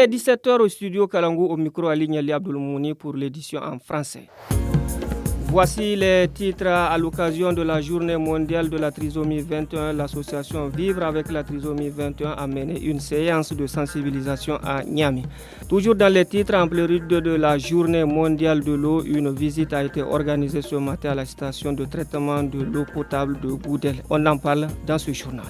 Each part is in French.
est 17h au studio Kalangou, au micro Aligne Ali Abdouloumouni pour l'édition en français. Voici les titres à l'occasion de la journée mondiale de la trisomie 21. L'association Vivre avec la trisomie 21 a mené une séance de sensibilisation à Niamey. Toujours dans les titres, en prélude de la journée mondiale de l'eau, une visite a été organisée ce matin à la station de traitement de l'eau potable de Goudel. On en parle dans ce journal.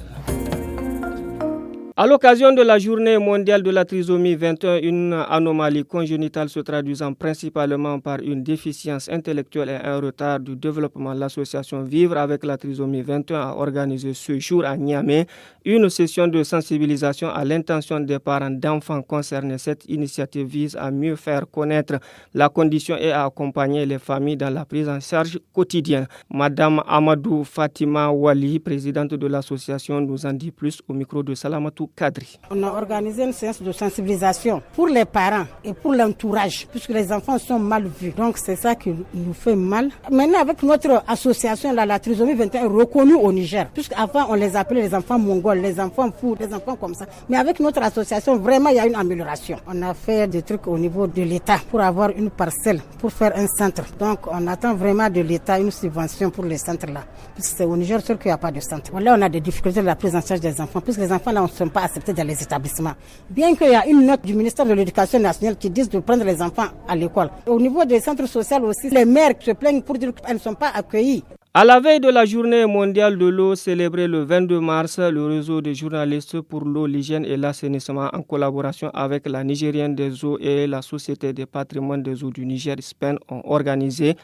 À l'occasion de la journée mondiale de la trisomie 21, une anomalie congénitale se traduisant principalement par une déficience intellectuelle et un retard du développement, l'association Vivre avec la trisomie 21 a organisé ce jour à Niamey une session de sensibilisation à l'intention des parents d'enfants concernés. Cette initiative vise à mieux faire connaître la condition et à accompagner les familles dans la prise en charge quotidienne. Madame Amadou Fatima Wali, présidente de l'association, nous en dit plus au micro de Salamatou Kadri. On a organisé une séance de sensibilisation pour les parents et pour l'entourage, puisque les enfants sont mal vus. Donc c'est ça qui nous fait mal. Maintenant, avec notre association, la trisomie 21 est reconnue au Niger, puisqu'avant on les appelait les enfants mongols, les enfants fous, les enfants comme ça. Mais avec notre association, vraiment il y a une amélioration. On a fait des trucs au niveau de l'État pour avoir une parcelle, pour faire un centre. Donc on attend vraiment de l'État une subvention pour les centres là. Puisque c'est au Niger sûr qu'il n'y a pas de centre. Là on a des difficultés de la prise en charge des enfants, puisque les enfants là ne sont pas acceptés dans les établissements. Bien qu'il y a une note du ministère de l'Éducation nationale qui dit de prendre les enfants à l'école. Au niveau des centres sociaux aussi, les mères se plaignent pour dire qu'elles ne sont pas accueillies. À la veille de la journée mondiale de l'eau célébrée le 22 mars, le réseau des journalistes pour l'eau, l'hygiène et l'assainissement en collaboration avec la Nigérienne des eaux et la Société des patrimoines des eaux du Niger, SPEN, ont organisé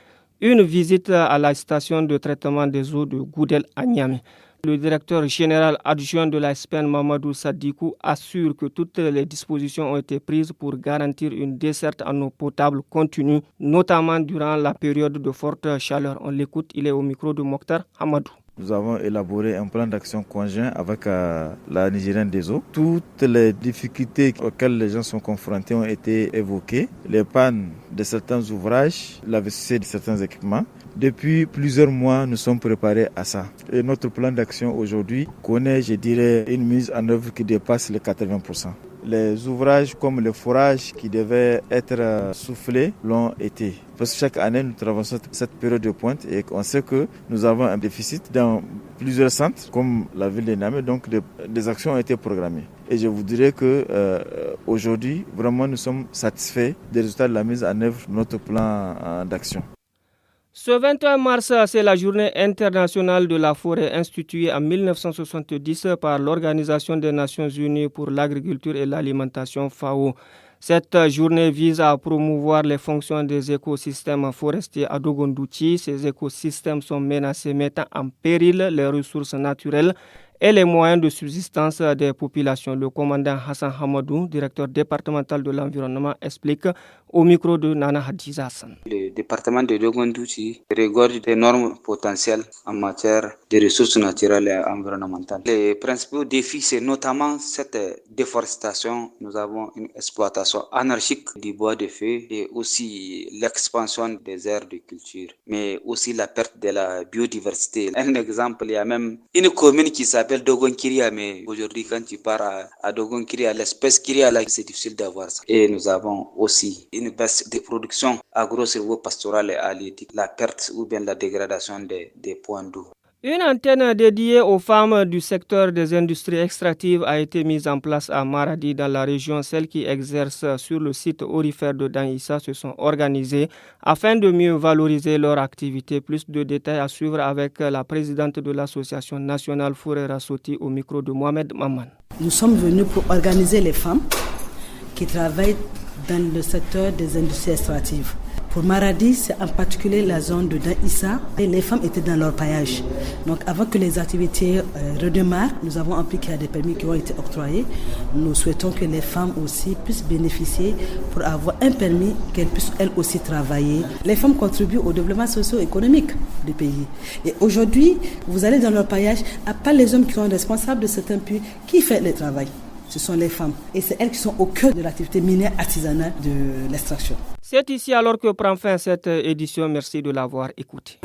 une visite à la station de traitement des eaux de Goudel à Niamey. Le directeur général adjoint de la SPEN, Mamadou Sadikou, assure que toutes les dispositions ont été prises pour garantir une desserte en eau potable continue, notamment durant la période de forte chaleur. On l'écoute, il est au micro de Mokhtar Hamadou. Nous avons élaboré un plan d'action conjoint avec la Nigérienne des eaux. Toutes les difficultés auxquelles les gens sont confrontés ont été évoquées. Les pannes de certains ouvrages, la VCC de certains équipements. Depuis plusieurs mois, nous sommes préparés à ça. Et notre plan d'action aujourd'hui connaît, je dirais, une mise en œuvre qui dépasse les 80%. Les ouvrages comme le forage qui devaient être soufflés l'ont été. Parce que chaque année, nous traversons cette période de pointe et on sait que nous avons un déficit dans plusieurs centres, comme la ville de Niamey, donc des actions ont été programmées. Et je vous dirais que aujourd'hui, vraiment, nous sommes satisfaits des résultats de la mise en œuvre de notre plan d'action. Ce 21 mars, c'est la journée internationale de la forêt instituée en 1970 par l'Organisation des Nations Unies pour l'agriculture et l'alimentation FAO. Cette journée vise à promouvoir les fonctions des écosystèmes forestiers à Dogondouchi. Ces écosystèmes sont menacés, mettant en péril les ressources naturelles et les moyens de subsistance des populations. Le commandant Hassan Hamadou, directeur départemental de l'environnement, explique au micro de Nana Hadiza Hassan. Le département de Dogondouchi regorge d'énormes potentiels en matière de ressources naturelles et environnementales. Les principaux défis, c'est notamment cette déforestation. Nous avons une exploitation anarchique du bois de feu et aussi l'expansion des aires de culture, mais aussi la perte de la biodiversité. Un exemple, il y a même une commune qui s'appelle Dogon Kiria, mais aujourd'hui quand tu pars à Dogon Kiria, l'espèce Kiria là, c'est difficile d'avoir ça. Et nous avons aussi une baisse de production agro-silvopastorale et halieutique, la perte ou bien la dégradation des points d'eau. Une antenne dédiée aux femmes du secteur des industries extractives a été mise en place à Maradi dans la région. Celles qui exercent sur le site aurifère de Danissa se sont organisées afin de mieux valoriser leur activité. Plus de détails à suivre avec la présidente de l'association nationale Fourera Soti au micro de Mohamed Maman. Nous sommes venus pour organiser les femmes qui travaillent dans le secteur des industries extractives. Pour Maradi, c'est en particulier la zone de Danissa et les femmes étaient dans leur paillage. Donc avant que les activités redémarrent, nous avons appris qu'il y a des permis qui ont été octroyés. Nous souhaitons que les femmes aussi puissent bénéficier pour avoir un permis, qu'elles puissent elles aussi travailler. Les femmes contribuent au développement socio-économique du pays. Et aujourd'hui, vous allez dans leur paillage, à part les hommes qui sont responsables de certains puits, qui fait le travail? Ce sont les femmes. Et c'est elles qui sont au cœur de l'activité minière artisanale de l'extraction. C'est ici alors que prend fin cette édition. Merci de l'avoir écouté.